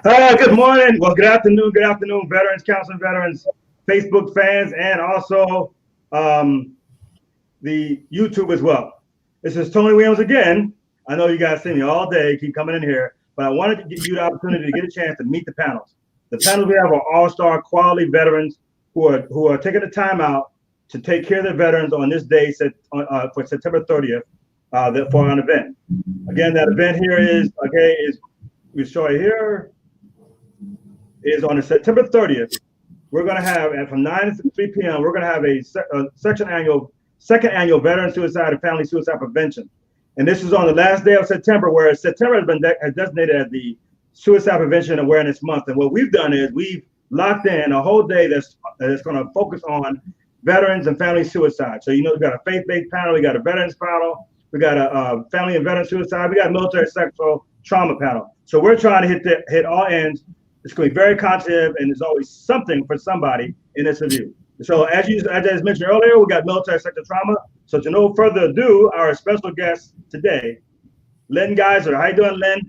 Good morning. Well, good afternoon, veterans, counseling veterans, Facebook fans, and also um, the YouTube as well. This is Tony Williams again. I know you guys see me all day, keep coming in here, but I wanted to give you the opportunity to get a chance to meet the panels. The panels we have are all-star quality veterans who are taking the time out to take care of their veterans on this day for September 30th for an event. Again, that event here is we show it here is on September 30th. We're going to have, and from 9 to 3 p.m., we're going to have a second annual Veteran Suicide and Family Suicide Prevention. And this is on the last day of September, where September has designated as the Suicide Prevention Awareness Month. And what we've done is we've locked in a whole day that's going to focus on veterans and family suicide. So, we've got a faith-based panel, we got a veterans panel, we got a family and veteran suicide, we got a military sexual trauma panel. So we're trying to hit all ends. It's going to be very content, and there's always something for somebody in this review. So as I mentioned earlier, we got military sexual trauma. So to no further ado, our special guest today, Lynn Geiser. How you doing, Lynn?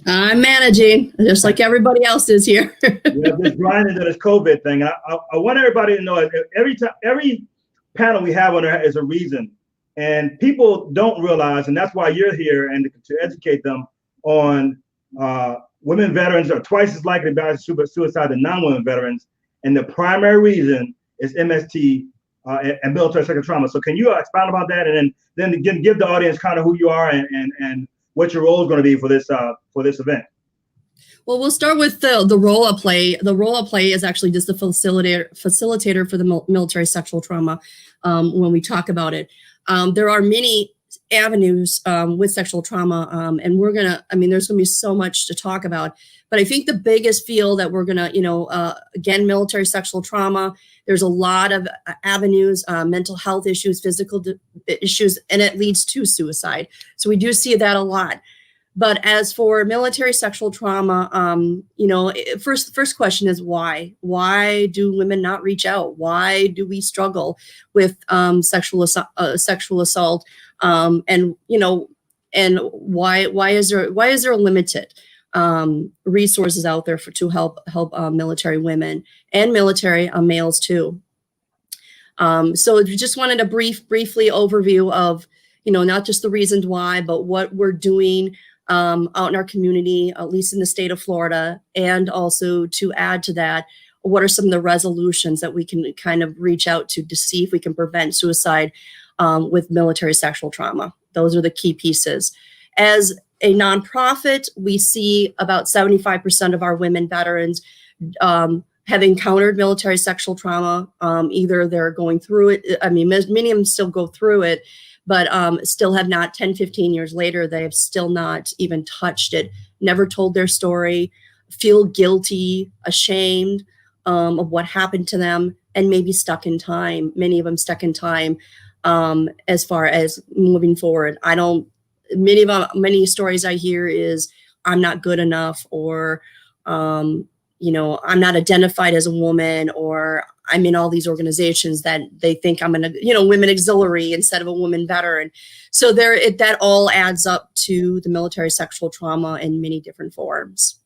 I'm managing, just like everybody else is here. Yeah, just grinding to this COVID thing. I want everybody to know every panel we have on there is a reason, and people don't realize, and that's why you're here, and to educate them on women veterans are twice as likely to die of suicide than non-women veterans, and the primary reason is MST and military sexual trauma. So can you expound about that, and then again give the audience kind of who you are and what your role is going to be for this event? Well, we'll start with the role of play. The role of play is actually just the facilitator for the military sexual trauma. When we talk about it, there are many avenues with sexual trauma, and there's gonna be so much to talk about. But I think the biggest field that we're gonna, again, military sexual trauma. There's a lot of avenues, mental health issues, physical issues, and it leads to suicide. So we do see that a lot. But as for military sexual trauma, first question is why? Why do women not reach out? Why do we struggle with sexual assault? And why is there limited resources out there to help military women and military males too? So just wanted a briefly overview of not just the reasons why, but what we're doing out in our community, at least in the state of Florida, and also to add to that, what are some of the resolutions that we can kind of reach out to see if we can prevent suicide with military sexual trauma. Those are the key pieces. As a nonprofit, we see about 75% of our women veterans have encountered military sexual trauma. Either they're going through it, many of them still go through it, but still have not, 10, 15 years later, they have still not even touched it, never told their story, feel guilty, ashamed of what happened to them, and maybe stuck in time, many of them stuck in time as far as moving forward. Many stories I hear is, I'm not good enough, or, I'm not identified as a woman, or I'm in all these organizations that they think I'm in a, women auxiliary instead of a woman veteran. So that all adds up to the military sexual trauma in many different forms.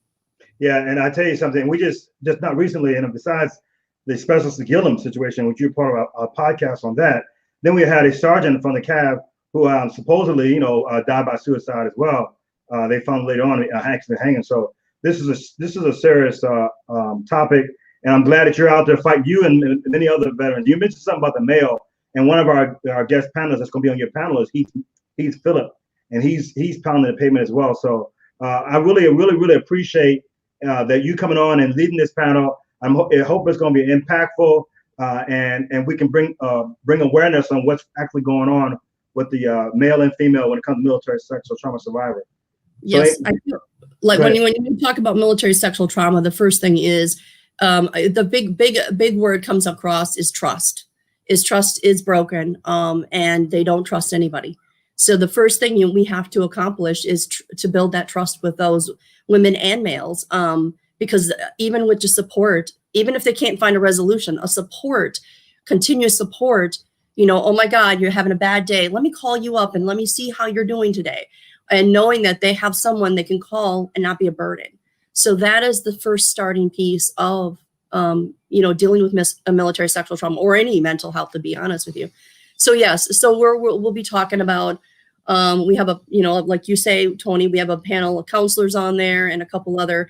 Yeah, and I tell you something, we just not recently, and besides the Specialist Gillum situation, which you're part of a podcast on that, then we had a sergeant from the CAV who supposedly, died by suicide as well. They found later on actually hanging. So this is a serious topic. And I'm glad that you're out there fighting, you and many other veterans. You mentioned something about the male, and one of our guest panelists that's going to be on your panel is he's Philip, and he's pounding the pavement as well. So I really appreciate that you coming on and leading this panel. I hope it's going to be impactful, and we can bring awareness on what's actually going on with the male and female when it comes to military sexual trauma survivor. Yes, so, I feel like when you talk about military sexual trauma, the first thing is, the big word comes across is trust. Trust is broken, and they don't trust anybody. So the first thing we have to accomplish is to build that trust with those women and males, because even with just support, even if they can't find a resolution, continuous support, oh my God, you're having a bad day. Let me call you up and let me see how you're doing today. And knowing that they have someone they can call and not be a burden. So that is the first starting piece of, dealing with military sexual trauma or any mental health, to be honest with you. So yes, so we'll be talking about, we have a, like you say, Tony, we have a panel of counselors on there and a couple other,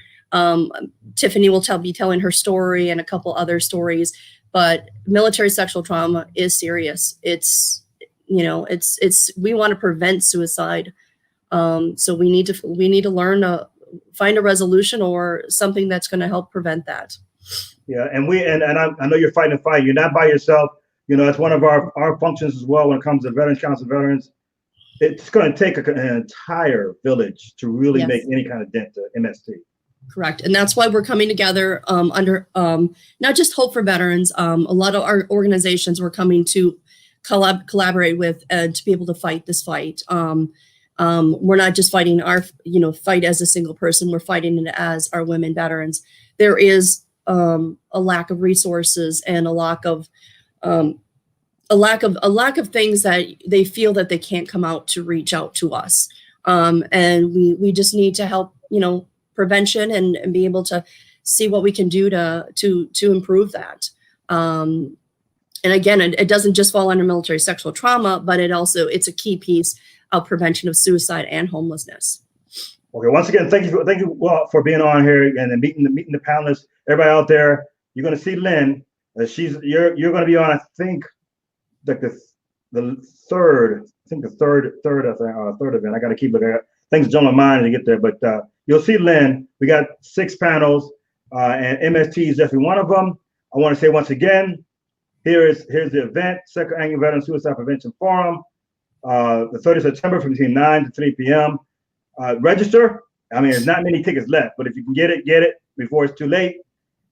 Tiffany will be telling her story and a couple other stories, but military sexual trauma is serious. It's, we want to prevent suicide. So we need to learn to find a resolution or something that's going to help prevent that. Yeah, and I know you're fighting a fight. You're not by yourself. It's one of our functions as well when it comes to Veterans Council of Veterans. It's going to take an entire village to really make any kind of dent to MST. Correct. And that's why we're coming together under not just Hope for Veterans. A lot of our organizations we're coming to collaborate with to be able to fight this fight. We're not just fighting our, fight as a single person. We're fighting it as our women veterans. There is a lack of resources and a lack of things that they feel that they can't come out to reach out to us. And we just need to help, prevention and be able to see what we can do to improve that. And again, it doesn't just fall under military sexual trauma, but it's a key piece of prevention of suicide and homelessness. Okay, once again, thank you for being on here and then meeting the panelists. Everybody out there, you're going to see Lynn. You're going to be on, I think, like the third event. I got to keep looking at things on my mind to get there, but you'll see Lynn. We got 6 panels, and MST is definitely one of them. I want to say once again, here's the event: Second Annual Veteran Suicide Prevention Forum, the 30th of September from between 9 to 3 p.m. Register. I mean, there's not many tickets left, but if you can get it before it's too late.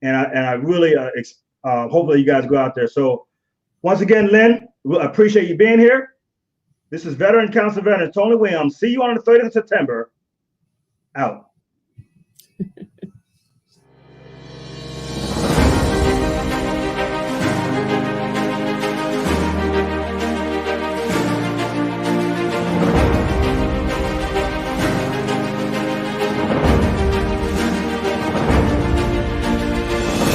And I really hopefully you guys go out there. So once again, Lynn, we appreciate you being here. This is Veteran Council Veterans Tony Williams. See you on the 30th of September. Out.